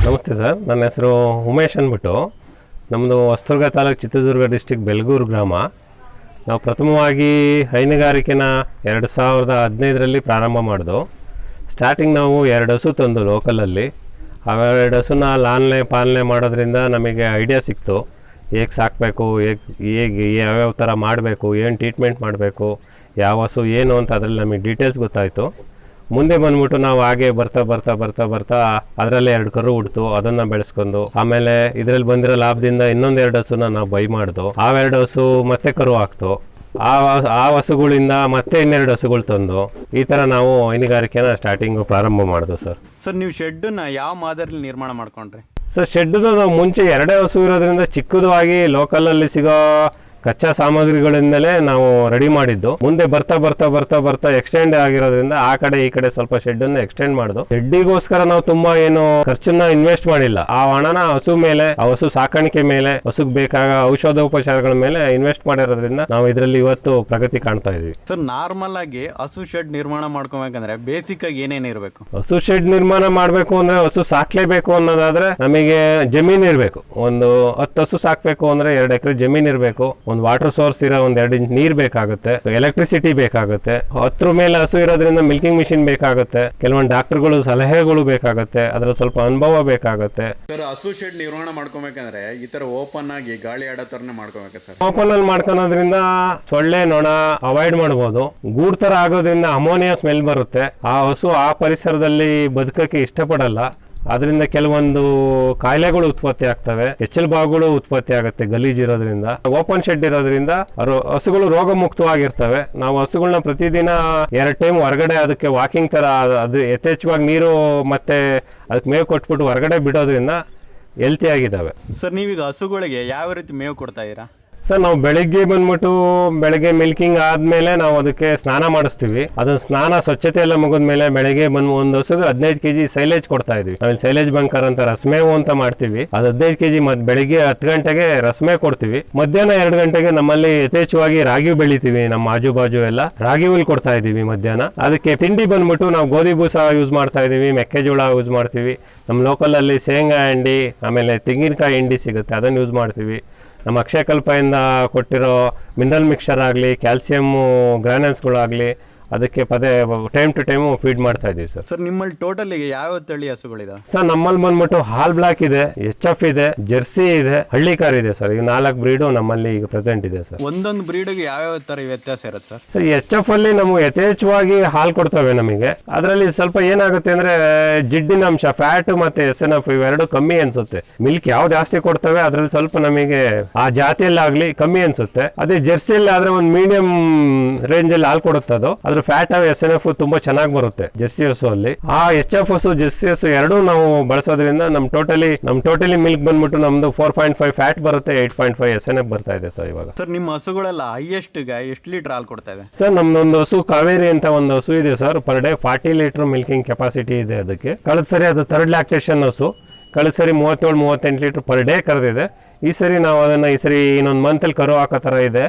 ನಮಸ್ತೆ ಸರ್, ನನ್ನ ಹೆಸರು ಉಮೇಶ್ ಅಂದ್ಬಿಟ್ಟು. ನಮ್ಮದು ಹೊಸದುರ್ಗ ತಾಲೂಕು, ಚಿತ್ರದುರ್ಗ ಡಿಸ್ಟಿಕ್, ಬೆಲ್ಗೂರು ಗ್ರಾಮ. ನಾವು ಪ್ರಥಮವಾಗಿ ಹೈನುಗಾರಿಕೆನ 2015ರಲ್ಲಿ ಪ್ರಾರಂಭ ಮಾಡಿದ್ದು. ಸ್ಟಾರ್ಟಿಂಗ್ ನಾವು 2 ಹಸು ತಂದು ಲೋಕಲಲ್ಲಿ. ಆ 2 ಹಸುನ ಪಾಲನೆ ಮಾಡೋದ್ರಿಂದ ನಮಗೆ ಐಡಿಯಾ ಸಿಕ್ತು. ಹೇಗೆ ಸಾಕಬೇಕು, ಹೇಗೆ ಯಾವ್ಯಾವ ಥರ ಮಾಡಬೇಕು, ಏನು ಟ್ರೀಟ್ಮೆಂಟ್ ಮಾಡಬೇಕು, ಯಾವ ಹಸು ಏನು ಅಂತ ಅದರಲ್ಲಿ ನಮಗೆ ಡೀಟೇಲ್ಸ್ ಗೊತ್ತಾಯಿತು. ಮುಂದೆ ಬಂದ್ಬಿಟ್ಟು ನಾವು ಹಾಗೆ ಬರ್ತಾ ಅದರಲ್ಲೇ 2 ಕರು ಹುಡ್ತು, ಅದನ್ನು ಬೆಳೆಸ್ಕೊಂಡು ಆಮೇಲೆ ಇದರಲ್ಲಿ ಬಂದಿರೋ ಲಾಭದಿಂದ ಇನ್ನೊಂದು 2 ಹಸುನ ನಾವು ಬೈ ಮಾಡ್ದು. ಆ 2 ಹಸು ಮತ್ತೆ ಕರು ಹಾಕ್ತು. ಆ ಹಸುಗಳಿಂದ ಮತ್ತೆ 2 ಹಸುಗಳು ತಂದು ಈ ಥರ ನಾವು ಹೈನುಗಾರಿಕೆನ ಸ್ಟಾರ್ಟಿಂಗು ಪ್ರಾರಂಭ ಮಾಡಿದ್ವು ಸರ್. ನೀವು ಶೆಡ್ಡನ್ನ ಯಾವ ಮಾದರಿಯಲ್ಲಿ ನಿರ್ಮಾಣ ಮಾಡ್ಕೊಂಡ್ರಿ ಸರ್? ಶೆಡ್ದು ನಾವು ಮುಂಚೆ 2 ಹಸು ಇರೋದ್ರಿಂದ ಚಿಕ್ಕದಾಗಿ ಲೋಕಲಲ್ಲಿ ಸಿಗೋ ಕಚ್ಚಾ ಸಾಮಗ್ರಿಗಳಿಂದಲೇ ನಾವು ರೆಡಿ ಮಾಡಿದ್ದು. ಮುಂದೆ ಬರ್ತಾ ಎಕ್ಸ್ಟೆಂಡ್ ಆಗಿರೋದ್ರಿಂದ ಆ ಕಡೆ ಈ ಕಡೆ ಸ್ವಲ್ಪ ಶೆಡ್ಡನ್ನು ಎಕ್ಸ್ಟೆಂಡ್ ಮಾಡಿದ್ದು. ಶೆಡ್ಡಿಗೋಸ್ಕರ ನಾವು ತುಂಬಾ ಏನು ಖರ್ಚನ್ನ ಇನ್ವೆಸ್ಟ್ ಮಾಡಿಲ್ಲ. ಆ ಹಣನ ಹಸು ಮೇಲೆ, ಆ ಹಸು ಸಾಕಾಣಿಕೆ ಮೇಲೆ, ಹಸುಗ್ ಬೇಕಾಗ ಔಷಧೋಪಚಾರಗಳ ಮೇಲೆ ಇನ್ವೆಸ್ಟ್ ಮಾಡಿರೋದ್ರಿಂದ ನಾವು ಇದರಲ್ಲಿ ಇವತ್ತು ಪ್ರಗತಿ ಕಾಣ್ತಾ ಇದೀವಿ. ಸರ್, ನಾರ್ಮಲ್ ಆಗಿ ಹಸು ಶೆಡ್ ನಿರ್ಮಾಣ ಮಾಡ್ಕೋಬೇಕಂದ್ರೆ ಬೇಸಿಕ್ ಆಗಿ ಏನೇನು ಇರಬೇಕು? ಹಸು ಶೆಡ್ ನಿರ್ಮಾಣ ಮಾಡಬೇಕು ಅಂದ್ರೆ ಹಸು ಸಾಕ್ಲೇಬೇಕು ಅನ್ನೋದಾದ್ರೆ ನಮಗೆ ಜಮೀನ್ ಇರಬೇಕು. ಒಂದು 10 ಹಸು ಸಾಕ್ಬೇಕು ಅಂದ್ರೆ 2 ಎಕರೆ ಜಮೀನ್ ಇರಬೇಕು. ಒಂದು ವಾಟರ್ ಸೋರ್ಸ್ ಇರೋ 2 ಇಂಚ್ ನೀರ್ ಬೇಕಾಗುತ್ತೆ, ಎಲೆಕ್ಟ್ರಿಸಿಟಿ ಬೇಕಾಗುತ್ತೆ. 10 ಮೇಲೆ ಹಸು ಇರೋದ್ರಿಂದ ಮಿಲ್ಕಿಂಗ್ ಮಿಷಿನ್ ಬೇಕಾಗುತ್ತೆ, ಕೆಲವೊಂದು ಡಾಕ್ಟರ್ಗಳು ಸಲಹೆಗಳು ಬೇಕಾಗುತ್ತೆ, ಅದ್ರ ಸ್ವಲ್ಪ ಅನುಭವ ಬೇಕಾಗುತ್ತೆ. ಸರ್, ಹಸು ಶೆಡ್ ನಿರ್ಮಾಣ ಮಾಡ್ಕೋಬೇಕಂದ್ರೆ ಈ ತರ ಓಪನ್ ಆಗಿ ಗಾಳಿ ಆಡೋ ತರನೇ ಮಾಡ್ಕೋಬೇಕು ಸರ್. ಓಪನ್ ಅಲ್ಲಿ ಮಾಡ್ಕೊಳೋದ್ರಿಂದ ಸೊಳ್ಳೆ ನೊಣ ಅವಾಯ್ಡ್ ಮಾಡಬಹುದು. ಗೂಡ್ ತರ ಆಗೋದ್ರಿಂದ ಅಮೋನಿಯಾ ಸ್ಮೆಲ್ ಬರುತ್ತೆ. ಆ ಹಸು ಆ ಪರಿಸರದಲ್ಲಿ ಬದುಕಕ್ಕೆ ಇಷ್ಟಪಡಲ್ಲ. ಅದರಿಂದ ಕೆಲವೊಂದು ಕಾಯಿಲೆಗಳು ಉತ್ಪತ್ತಿ ಆಗ್ತವೆ, ಭಾಗಗಳು ಉತ್ಪತ್ತಿ ಆಗುತ್ತೆ ಗಲೀಜಿರೋದ್ರಿಂದ. ಓಪನ್ ಶೆಡ್ ಇರೋದ್ರಿಂದ ಹಸುಗಳು ರೋಗ ಮುಕ್ತವಾಗಿರ್ತವೆ. ನಾವು ಹಸುಗಳನ್ನ ಪ್ರತಿದಿನ 2 ಟೈಮ್ ಹೊರಗಡೆ ಅದಕ್ಕೆ ವಾಕಿಂಗ್ ತರ ಅದು ಯಥೇಚ್ಛವಾಗಿ ನೀರು ಮತ್ತೆ ಅದಕ್ಕೆ ಮೇವು ಕೊಟ್ಬಿಟ್ಟು ಹೊರಗಡೆ ಬಿಡೋದ್ರಿಂದ ಹೆಲ್ತಿ ಆಗಿದ್ದಾವೆ. ಸರ್, ನೀವೀಗ ಹಸುಗಳಿಗೆ ಯಾವ ರೀತಿ ಮೇವು ಕೊಡ್ತಾ ಇದ್ದೀರಾ? ಸರ್, ನಾವು ಬೆಳಗ್ಗೆ ಮಿಲ್ಕಿಂಗ್ ಆದ್ಮೇಲೆ ನಾವು ಅದಕ್ಕೆ ಸ್ನಾನ ಮಾಡಿಸ್ತೀವಿ. ಅದನ್ನ ಸ್ನಾನ ಸ್ವಚ್ಛತೆ ಎಲ್ಲ ಮುಗಿದ್ಮೇಲೆ ಬೆಳಗ್ಗೆ ಬಂದು ಒಂದು ಹಸುಗೆ 15 kg ಸೈಲೇಜ್ ಕೊಡ್ತಾ ಇದೀವಿ. ಆಮೇಲೆ ಸೈಲೇಜ್ ಬಂಕರ್ ಅಂತ ರಸಮೇವು ಅಂತ ಮಾಡ್ತೀವಿ. ಅದು 15 kg ಬೆಳಿಗ್ಗೆ 10 ಗಂಟೆಗೆ ರಸಮೇ ಕೊಡ್ತೀವಿ. ಮಧ್ಯಾಹ್ನ 2 ಗಂಟೆಗೆ ನಮ್ಮಲ್ಲಿ ಯಥೇಚ್ಛವಾಗಿ ರಾಗಿ ಬೆಳಿತೀವಿ. ನಮ್ಮ ಆಜು ಬಾಜು ಎಲ್ಲ ರಾಗಿ ಹುಲ್ ಕೊಡ್ತಾ ಇದೀವಿ ಮಧ್ಯಾಹ್ನ. ಅದಕ್ಕೆ ತಿಂಡಿ ಬಂದ್ಬಿಟ್ಟು ನಾವು ಗೋಧಿ ಬೂಸ ಯೂಸ್ ಮಾಡ್ತಾ ಇದೀವಿ, ಮೆಕ್ಕೆಜೋಳ ಯೂಸ್ ಮಾಡ್ತೀವಿ. ನಮ್ಮ ಲೋಕಲ್ ಅಲ್ಲಿ ಶೇಂಗಾ ಹಿಂಡಿ, ಆಮೇಲೆ ತೆಂಗಿನಕಾಯಿ ಹಿಂಡಿ ಸಿಗುತ್ತೆ, ಅದನ್ನು ಯೂಸ್ ಮಾಡ್ತೀವಿ. ನಮ್ಮ ಅಕ್ಷಯಕಲ್ಪದಿಂದ ಕೊಟ್ಟಿರೋ ಮಿನರಲ್ ಮಿಕ್ಸ್ಚರ್ ಆಗಲಿ, ಕ್ಯಾಲ್ಸಿಯಮ್ಮು ಗ್ರಾನ್ಯೂಲ್ಸ್ಗಳಾಗಲಿ ಅದಕ್ಕೆ ಟೈಮ್ ಟು ಟೈಮು ಫೀಡ್ ಮಾಡ್ತಾ ಇದೀವಿ ಸರ್. ಸರ್, ನಿಮ್ಮಲ್ಲಿ ಟೋಟಲ್ ಯಾವ ತಳಿ ಹಸುಗಳಿದೆ? ಸರ್, ನಮ್ಮಲ್ಲಿ ಬಂದ್ಬಿಟ್ಟು ಹಾಲ್ ಬ್ಲಾಕ್ ಇದೆ, HF ಇದೆ, ಜೆರ್ಸಿ ಇದೆ, ಹಳ್ಳಿಕಾರ್ ಇದೆ ಸರ್. ಈಗ 4 ಬ್ರೀಡು ನಮ್ಮಲ್ಲಿ ಈಗ ಪ್ರೆಸೆಂಟ್ ಇದೆ ಸರ್. ಒಂದೊಂದು ಬ್ರೀಡ್ಗೆ ಯಾವ ತರ ವ್ಯತ್ಯಾಸ ಇರುತ್ತೆ ಸರ್? HF ಅಲ್ಲಿ ನಮಗೆ ಯಥೇಚ್ಛವಾಗಿ ಹಾಲು ಕೊಡ್ತವೆ ನಮಗೆ. ಅದರಲ್ಲಿ ಸ್ವಲ್ಪ ಏನಾಗುತ್ತೆ ಅಂದ್ರೆ ಜಿಡ್ಡಿನ ಅಂಶ, ಫ್ಯಾಟ್ ಮತ್ತೆ SNF ಇವೆರಡು ಕಮ್ಮಿ ಅನ್ಸುತ್ತೆ. ಮಿಲ್ಕ್ ಯಾವ ಜಾಸ್ತಿ ಕೊಡ್ತವೆ ಅದ್ರಲ್ಲಿ ಸ್ವಲ್ಪ ನಮಗೆ ಆ ಜಾತಿಯಲ್ಲಿ ಆಗ್ಲಿ ಕಮ್ಮಿ ಅನ್ಸುತ್ತೆ. ಅದೇ ಜೆರ್ಸಿಯಲ್ಲಿ ಆದ್ರೆ ಒಂದು ಮೀಡಿಯಂ ರೇಂಜ್ ಅಲ್ಲಿ ಹಾಲು ಕೊಡುತ್ತೆ. ಅದು ಫ್ಯಾಟ್ SNF ತುಂಬಾ ಚೆನ್ನಾಗಿ ಬರುತ್ತೆ ಜೆರ್ಸಿ ಹಸು ಅಲ್ಲಿ. ಆ HF ಹಸು, ಜೆರ್ಸಿ ಹಸು ಎರಡೂ ನಾವು ಬಳಸೋದ್ರಿಂದ ನಮ್ ಟೋಟಲಿ ಮಿಲ್ಕ್ ಬಂದ್ಬಿಟ್ಟು ನಮ್ದು 4.5 ಫ್ಯಾಟ್ ಬರುತ್ತೆ, 8.5 SNF ಬರ್ತಾ ಇದೆ ಸರ್ ಇವಾಗ. ಸರ್, ನಿಮ್ಮ ಹಸುಗಳೆಲ್ಲ ಹೈಯೆಸ್ಟ್ ಎಷ್ಟು ಲೀಟರ್ ಹಾಲು ಕೊಡ್ತಾ ಇದೆ? ಸರ್, ನಮ್ದೊಂದು ಹಸು ಕಾವೇರಿ ಅಂತ ಒಂದು ಹಸು ಇದೆ sir. Per day 40 litre milking capacity ಇದೆ ಅದಕ್ಕೆ. ಕಳೆದ ಸರಿ ಅದು 3rd ಲ್ಯಾಕ್ಟೇಷನ್ ಹಸು. ಕಳೆದ ಸರಿ 37-38 ಲೀಟರ್ ಪರ್ ಡೇ ಕರೆದಿದೆ. ಈ ಸರಿ ನಾವು ಅದನ್ನ ಇನ್ನೊಂದು ಮಂತಲ್ಲಿ ಕರು ಹಾಕೋ ಥರ ಇದೆ.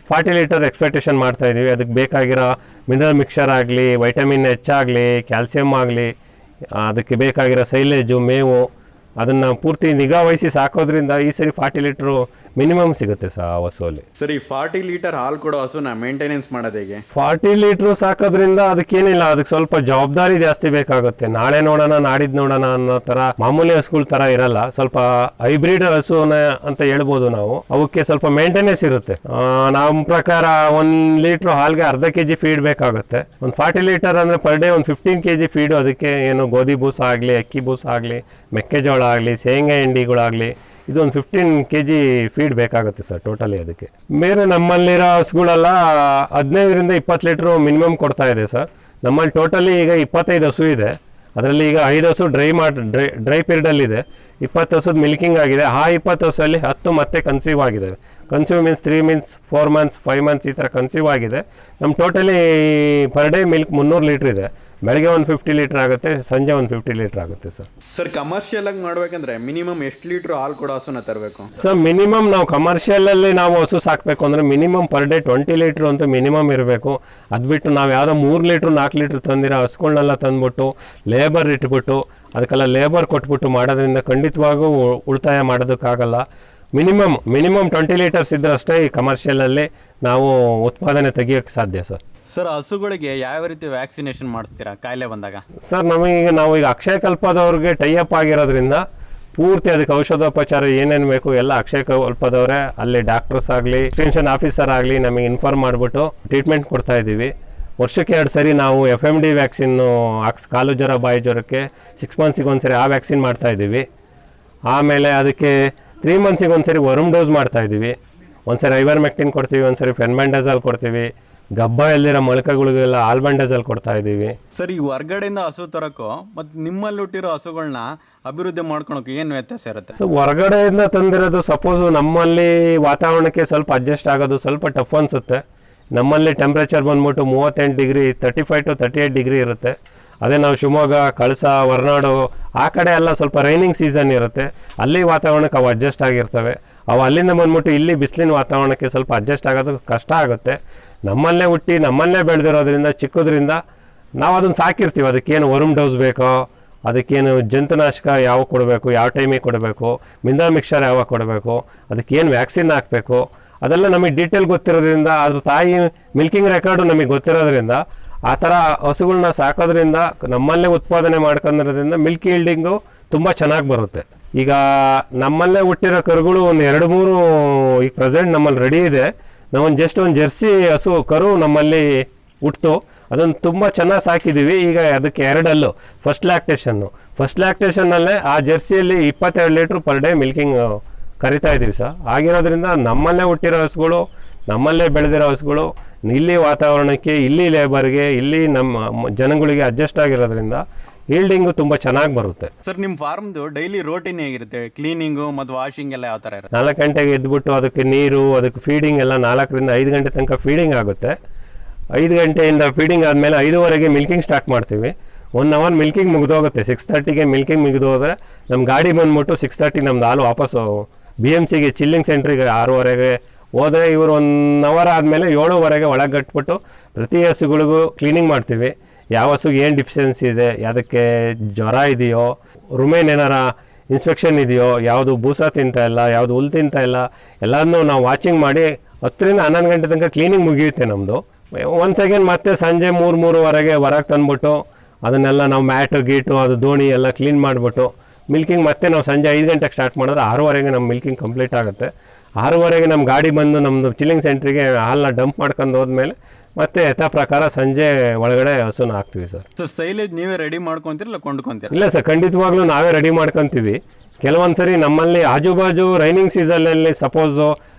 40 ಲೀಟರ್ ಎಕ್ಸ್ಪೆಕ್ಟೇಷನ್ ಮಾಡ್ತಾ ಇದೀವಿ. ಅದಕ್ಕೆ ಬೇಕಾಗಿರೋ ಮಿನರಲ್ ಮಿಕ್ಸ್ಚರ್ ಆಗಲಿ, ವೈಟಮಿನ್ H ಆಗಲಿ, ಕ್ಯಾಲ್ಸಿಯಂ ಆಗಲಿ, ಅದಕ್ಕೆ ಬೇಕಾಗಿರೋ ಸೈಲೇಜು, ಮೇವು, ಅದನ್ನು ಪೂರ್ತಿ ನಿಗಾ ವಹಿಸಿ ಸಾಕೋದ್ರಿಂದ ಈ ಸರಿ 40 ಲೀಟ್ರು ಮಿನಿಮಮ್ ಸಿಗುತ್ತೆ ಸರ್ ಆ ಹಸುವಲ್ಲಿ. ಸರಿ, 40 ಲೀಟರ್ ಹಾಲು ಕೊಡೋ ಹಸುನ ಮೇಂಟೆನೆನ್ಸ್ ಮಾಡೋದು ಹೇಗೆ? 40 ಲೀಟ್ರು ಸಾಕೋದ್ರಿಂದ ಅದಕ್ಕೇನಿಲ್ಲ, ಅದಕ್ಕೆ ಸ್ವಲ್ಪ ಜವಾಬ್ದಾರಿ ಜಾಸ್ತಿ ಬೇಕಾಗುತ್ತೆ. ನಾಳೆ ನೋಡೋಣ, ನಾಡಿದ್ದು ನೋಡೋಣ ಅನ್ನೋ ಥರ ಮಾಮೂಲಿ ಹಸುಗಳ ಥರ ಇರಲ್ಲ. ಸ್ವಲ್ಪ ಹೈಬ್ರಿಡ್ ಹಸುನ ಅಂತ ಹೇಳ್ಬೋದು ನಾವು. ಅವಕ್ಕೆ ಸ್ವಲ್ಪ ಮೇಂಟೆನೆನ್ಸ್ ಇರುತ್ತೆ. ನಮ್ಮ ಪ್ರಕಾರ 1 ಲೀಟ್ರ್ ಹಾಲ್ಗೆ ಅರ್ಧ kg ಫೀಡ್ ಬೇಕಾಗುತ್ತೆ. ಒಂದು 40 ಲೀಟರ್ ಅಂದರೆ ಪರ್ ಡೇ ಒಂದು 15 kg ಫೀಡು. ಅದಕ್ಕೆ ಏನು ಗೋಧಿ ಬೂಸ ಆಗಲಿ, ಅಕ್ಕಿ ಬೂಸ ಆಗಲಿ, ಮೆಕ್ಕೆಜೋಳ ಆಗಲಿ, ಶೇಂಗಾ ಹಿಂಡಿಗಳಾಗಲಿ, ಇದೊಂದು 15 kg ಫೀಡ್ ಬೇಕಾಗುತ್ತೆ ಸರ್ ಟೋಟಲಿ ಅದಕ್ಕೆ. ಬೇರೆ ನಮ್ಮಲ್ಲಿರೋ ಹಸುಗಳೆಲ್ಲ 15ರಿಂದ 20 ಲೀಟ್ರು ಮಿನಿಮಮ್ ಕೊಡ್ತಾ ಇದೆ ಸರ್. ನಮ್ಮಲ್ಲಿ ಟೋಟಲಿ ಈಗ 25 ಹಸು ಇದೆ. ಅದರಲ್ಲಿ ಈಗ 5 ಹಸು ಡ್ರೈ ಪೀರಿಯಡಲ್ಲಿದೆ. 20 ಹಸುದ ಮಿಲ್ಕಿಂಗ್ ಆಗಿದೆ. ಆ 20 ಹಸುವಲ್ಲಿ 10 ಮತ್ತೆ ಕನ್ಸೀವ್ ಆಗಿದೆ. Conceive means 3 months, 4 months, 5 months ಈ ಥರ ಕನ್ಸೀವ್ ಆಗಿದೆ. ನಮ್ಮ totally per day milk 300 litre ಇದೆ. ಬೆಳಗ್ಗೆ ಒಂದು 50 ಲೀಟ್ರ್ ಆಗುತ್ತೆ, ಸಂಜೆ ಒಂದು 50 ಲೀಟ್ರ್ ಆಗುತ್ತೆ ಸರ್. ಸರ್ ಕಮರ್ಷಿಯಲ್ ಆಗಿ ಮಾಡ್ಬೇಕಂದ್ರೆ ಮಿನಿಮಮ್ ಎಷ್ಟು ಲೀಟ್ರ್ ಹಾಲು ಕೊಡೋ ಹಸುನ ತರಬೇಕು? ಸರ್ ಮಿನಿಮಮ್ ನಾವು ಕಮರ್ಷಿಯಲಲ್ಲಿ ನಾವು ಹಸು ಸಾಕಬೇಕು ಅಂದರೆ ಮಿನಿಮಮ್ ಪರ್ ಡೇ 20 ಲೀಟ್ರ್ ಅಂತೂ ಮಿನಿಮಮ್ ಇರಬೇಕು. ಅದು ಬಿಟ್ಟು ನಾವು ಯಾವುದೋ 3 ಲೀಟ್ರ್ 4 ಲೀಟ್ರ್ ತಂದಿರೋ ಹಸುಗಳನ್ನೆಲ್ಲ ತಂದುಬಿಟ್ಟು ಲೇಬರ್ ಇಟ್ಬಿಟ್ಟು ಅದಕ್ಕೆಲ್ಲ ಲೇಬರ್ ಕೊಟ್ಬಿಟ್ಟು ಮಾಡೋದ್ರಿಂದ ಖಂಡಿತವಾಗೂ ಉಳಿತಾಯ ಮಾಡೋದಕ್ಕಾಗಲ್ಲ. ಮಿನಿಮಮ್ 20 ಲೀಟರ್ಸ್ ಇದ್ರೆ ಅಷ್ಟೇ ಈ ಕಮರ್ಷಿಯಲಲ್ಲಿ ನಾವು ಉತ್ಪಾದನೆ ತೆಗಿಯೋಕ್ಕೆ ಸಾಧ್ಯ ಸರ್. ಸರ್ ಹಸುಗಳಿಗೆ ಯಾವ ರೀತಿ ವ್ಯಾಕ್ಸಿನೇಷನ್ ಮಾಡಿಸ್ತೀರಾ ಕಾಯಿಲೆ ಬಂದಾಗ? ಸರ್ ನಾವು ಈಗ ಅಕ್ಷಯ ಕಲ್ಪದವ್ರಿಗೆ ಟೈಅಪ್ ಆಗಿರೋದ್ರಿಂದ ಪೂರ್ತಿ ಅದಕ್ಕೆ ಔಷಧೋಪಚಾರ ಏನೇನು ಬೇಕು ಎಲ್ಲ ಅಕ್ಷಯ ಕಲ್ಪದವರೇ, ಅಲ್ಲಿ ಡಾಕ್ಟರ್ಸ್ ಆಗಲಿ ಎಕ್ಸ್ಟೆನ್ಷನ್ ಆಫೀಸರ್ ಆಗಲಿ ನಮಗೆ ಇನ್ಫಾರ್ಮ್ ಮಾಡಿಬಿಟ್ಟು ಟ್ರೀಟ್ಮೆಂಟ್ ಕೊಡ್ತಾ ಇದ್ದೀವಿ. ವರ್ಷಕ್ಕೆ 2 ಸರಿ ನಾವು FMD ವ್ಯಾಕ್ಸಿನ್ನು ಕಾಲು ಜ್ವರ ಬಾಯಿ ಜ್ವರಕ್ಕೆ 6 ಮಂತ್ಸಿಗೆ ಒಂದು ಸರಿ ಆ ವ್ಯಾಕ್ಸಿನ್ ಮಾಡ್ತಾಯಿದ್ದೀವಿ. ಆಮೇಲೆ ಅದಕ್ಕೆ 3 ಮಂತ್ಸಿಗೆ ಒಂದು ಸರಿ ವರ್ಮ್ ಡೋಸ್ ಮಾಡ್ತಾಯಿದ್ದೀವಿ. ಒಂದು ಸರಿ ಐವರ್ಮೆಕ್ಟಿನ್ ಕೊಡ್ತೀವಿ, ಒಂದು ಸರಿ ಫೆನ್ಬೆಂಡಾಜಲ್ ಕೊಡ್ತೀವಿ. ಗಬ್ಬ ಎಲ್ಲಿರೋ ಮೊಳಕೆಗಳಿಗೆಲ್ಲ ಆಲ್ಬೆಂಡಾಜಲ್ ಕೊಡ್ತಾ ಇದ್ದೀವಿ. ಸರ್ ಈ ಹೊರ್ಗಡೆಯಿಂದ ಹಸು ತರೋಕ್ಕೂ ಮತ್ತು ನಿಮ್ಮಲ್ಲಿ ಹುಟ್ಟಿರೋ ಹಸುಗಳನ್ನ ಅಭಿವೃದ್ಧಿ ಮಾಡ್ಕೊಳಕ್ಕೆ ಏನು ವ್ಯತ್ಯಾಸ ಇರುತ್ತೆ? ಸೊ ಹೊರಗಡೆಯಿಂದ ತಂದಿರೋದು ಸಪೋಸು ನಮ್ಮಲ್ಲಿ ವಾತಾವರಣಕ್ಕೆ ಸ್ವಲ್ಪ ಅಡ್ಜಸ್ಟ್ ಆಗೋದು ಸ್ವಲ್ಪ ಟಫ್ ಅನಿಸುತ್ತೆ. ನಮ್ಮಲ್ಲಿ ಟೆಂಪ್ರೇಚರ್ ಬಂದ್ಬಿಟ್ಟು 38 ಡಿಗ್ರಿ 35 to 38 ಡಿಗ್ರಿ ಇರುತ್ತೆ. ಅದೇ ನಾವು ಶಿವಮೊಗ್ಗ, ಕಳಸ, ಹೊರನಾಡು ಆ ಕಡೆ ಎಲ್ಲ ಸ್ವಲ್ಪ ರೈನಿಂಗ್ ಸೀಸನ್ ಇರುತ್ತೆ. ಅಲ್ಲಿ ವಾತಾವರಣಕ್ಕೆ ಅವು ಅಡ್ಜಸ್ಟ್ ಆಗಿರ್ತವೆ. ಅವು ಅಲ್ಲಿಂದ ಬಂದ್ಬಿಟ್ಟು ಇಲ್ಲಿ ಬಿಸಿಲಿನ ವಾತಾವರಣಕ್ಕೆ ಸ್ವಲ್ಪ ಅಡ್ಜಸ್ಟ್ ಆಗೋದು ಕಷ್ಟ ಆಗುತ್ತೆ. ನಮ್ಮಲ್ಲೇ ಹುಟ್ಟಿ ನಮ್ಮಲ್ಲೇ ಬೆಳೆದಿರೋದ್ರಿಂದ ಚಿಕ್ಕದ್ರಿಂದ ನಾವು ಅದನ್ನು ಸಾಕಿರ್ತೀವಿ. ಅದಕ್ಕೇನು ವರ್ಮ್ ಡೋಸ್ ಬೇಕೋ, ಅದಕ್ಕೇನು ಜಂತುನಾಶಕ ಯಾವಾಗ ಕೊಡಬೇಕು, ಯಾವ ಟೈಮಿಗೆ ಕೊಡಬೇಕು, ಮಿನರಲ್ ಮಿಕ್ಸ್ಚರ್ ಯಾವಾಗ ಕೊಡಬೇಕು, ಅದಕ್ಕೇನು ವ್ಯಾಕ್ಸಿನ್ ಹಾಕಬೇಕು, ಅದೆಲ್ಲ ನಮಗೆ ಡೀಟೇಲ್ ಗೊತ್ತಿರೋದ್ರಿಂದ, ಅದ್ರ ತಾಯಿ ಮಿಲ್ಕಿಂಗ್ ರೆಕಾರ್ಡು ನಮಗೆ ಗೊತ್ತಿರೋದ್ರಿಂದ ಆ ಥರ ಹಸುಗಳನ್ನ ಸಾಕೋದ್ರಿಂದ ನಮ್ಮಲ್ಲೇ ಉತ್ಪಾದನೆ ಮಾಡ್ಕೊಂಡಿರೋದ್ರಿಂದ ಮಿಲ್ಕ್ ಈಲ್ಡಿಂಗು ತುಂಬ ಚೆನ್ನಾಗಿ ಬರುತ್ತೆ. ಈಗ ನಮ್ಮಲ್ಲೇ ಹುಟ್ಟಿರೋ ಕರುಗಳು ಒಂದು 2-3 ಈಗ ಪ್ರೆಸೆಂಟ್ ನಮ್ಮಲ್ಲಿ ರೆಡಿ ಇದೆ. ನಾವೊಂದು ಜಸ್ಟ್ ಒಂದು ಜೆರ್ಸಿ ಹಸು ಕರು ನಮ್ಮಲ್ಲಿ ಹುಟ್ಟಿತು, ಅದನ್ನು ತುಂಬ ಚೆನ್ನಾಗಿ ಸಾಕಿದ್ದೀವಿ. ಈಗ ಅದಕ್ಕೆ 2 ಹಲ್ಲು ಫಸ್ಟ್ ಲ್ಯಾಕ್ಟೇಷನ್ನಲ್ಲೇ ಆ ಜೆರ್ಸಿಯಲ್ಲಿ 22 ಲೀಟ್ರ್ ಪರ್ ಡೇ ಮಿಲ್ಕಿಂಗ್ ಕರಿತಾ ಇದ್ದೀವಿ ಸರ್. ಆಗಿರೋದ್ರಿಂದ ನಮ್ಮಲ್ಲೇ ಹುಟ್ಟಿರೋ ಹಸುಗಳು, ನಮ್ಮಲ್ಲೇ ಬೆಳೆದಿರೋ ಹಸುಗಳು ಇಲ್ಲಿ ವಾತಾವರಣಕ್ಕೆ, ಇಲ್ಲಿ ಲೇಬರ್ಗೆ, ಇಲ್ಲಿ ನಮ್ಮ ಜನಗಳಿಗೆ ಅಡ್ಜಸ್ಟ್ ಆಗಿರೋದ್ರಿಂದ ಈಲ್ಡಿಂಗು ತುಂಬ ಚೆನ್ನಾಗಿ ಬರುತ್ತೆ. ಸರ್ ನಿಮ್ಮ ಫಾರ್ಮ್ದು ಡೈಲಿ ರೋಟೀನ್ ಹೇಗಿರುತ್ತೆ? ಕ್ಲೀನಿಂಗು ಮತ್ತು ವಾಷಿಂಗ್ ಎಲ್ಲ ಯಾವ ಥರ ಇರುತ್ತೆ? 4 ಗಂಟೆಗೆ ಎದ್ಬಿಟ್ಟು ಅದಕ್ಕೆ ನೀರು, ಅದಕ್ಕೆ ಫೀಡಿಂಗ್ ಎಲ್ಲ 4 ರಿಂದ 5 ಗಂಟೆ ತನಕ ಫೀಡಿಂಗ್ ಆಗುತ್ತೆ. 5 ಗಂಟೆಯಿಂದ ಫೀಡಿಂಗ್ ಆದಮೇಲೆ 5:15ಗೆ ಮಿಲ್ಕಿಂಗ್ ಸ್ಟಾರ್ಟ್ ಮಾಡ್ತೀವಿ. 1 ಅವರ್ ಮಿಲ್ಕಿಂಗ್ ಮುಗಿದೋಗುತ್ತೆ. 6:30ಗೆ ಮಿಲ್ಕಿಂಗ್ ಮುಗಿದೋದ್ರೆ ನಮ್ಮ ಗಾಡಿ ಬಂದ್ಬಿಟ್ಟು 6:30 ನಮ್ದು ಹಾಲು ವಾಪಸ್ಸು BMCಗೆ ಚಿಲ್ಲಿಂಗ್ ಸೆಂಟ್ರಿಗೆ 6:15ಗೆ ಹೋದರೆ ಇವರು 1 ಅವರ್ ಆದಮೇಲೆ 7:15ಗೆ ಒಳಗೆ ಕಟ್ಬಿಟ್ಟು ಪ್ರತಿ ಹಸುಗಳಿಗೂ ಕ್ಲೀನಿಂಗ್ ಮಾಡ್ತೀವಿ. ಯಾವ ಹಸುಗೆ ಏನು ಡಿಫಿಷಿಯನ್ಸಿ ಇದೆ, ಯಾವುದಕ್ಕೆ ಜ್ವರ ಇದೆಯೋ, ರುಮೇನ್ ಏನಾರ ಇನ್ಸ್ಪೆಕ್ಷನ್ ಇದೆಯೋ, ಯಾವುದು ಬೂಸ ತಿಂತಾ ಇಲ್ಲ, ಯಾವುದು ಹುಲ್ಲು ತಿಂತಾ ಇಲ್ಲ, ಎಲ್ಲನೂ ನಾವು ವಾಚಿಂಗ್ ಮಾಡಿ 10 ರಿಂದ 11 ಗಂಟೆ ತನಕ ಕ್ಲೀನಿಂಗ್ ಮುಗಿಯುತ್ತೆ ನಮ್ಮದು. ಒನ್ಸ್ ಅಗೇನ್ ಮತ್ತೆ ಸಂಜೆ 3-3:15ಗೆ ಹೊರಗೆ ತಂದ್ಬಿಟ್ಟು ಅದನ್ನೆಲ್ಲ ನಾವು ಮ್ಯಾಟು ಗೀಟು ಅದು ದೋಣಿ ಎಲ್ಲ ಕ್ಲೀನ್ ಮಾಡಿಬಿಟ್ಟು ಮಿಲ್ಕಿಂಗ್ ಮತ್ತೆ ನಾವು ಸಂಜೆ 5 ಗಂಟೆಗೆ ಸ್ಟಾರ್ಟ್ ಮಾಡಿದ್ರೆ 6:15ಗೆ ನಮ್ಮ ಮಿಲ್ಕಿಂಗ್ ಕಂಪ್ಲೀಟ್ ಆಗುತ್ತೆ. 6:15ಗೆ ನಮ್ಮ ಗಾಡಿ ಬಂದು ನಮ್ಮದು ಚಿಲ್ಲಿಂಗ್ ಸೆಂಟ್ರಿಗೆ ಹಾಲನ್ನ ಡಂಪ್ ಮಾಡ್ಕೊಂಡು ಹೋದ್ಮೇಲೆ ಮತ್ತೆ ಯಥಾ ಪ್ರಕಾರ ಸಂಜೆ ಒಳಗಡೆ ಹಸುನ ಹಾಕ್ತೀವಿ ಸರ್. ಸರ್ ಸೈಲೇಜ್ ನೀವೇ ರೆಡಿ ಮಾಡ್ಕೊತೀರಲ್ಲ ಕೊಂಡ್ಕೊತೀರ? ಇಲ್ಲ ಸರ್, ಖಂಡಿತವಾಗ್ಲೂ ನಾವೇ ರೆಡಿ ಮಾಡ್ಕೊತೀವಿ. ಕೆಲವೊಂದು ಸರಿ ನಮ್ಮಲ್ಲಿ ಆಜುಬಾಜು ರೈನಿಂಗ್ ಸೀಸನಲ್ಲಿ ಸಪೋಸು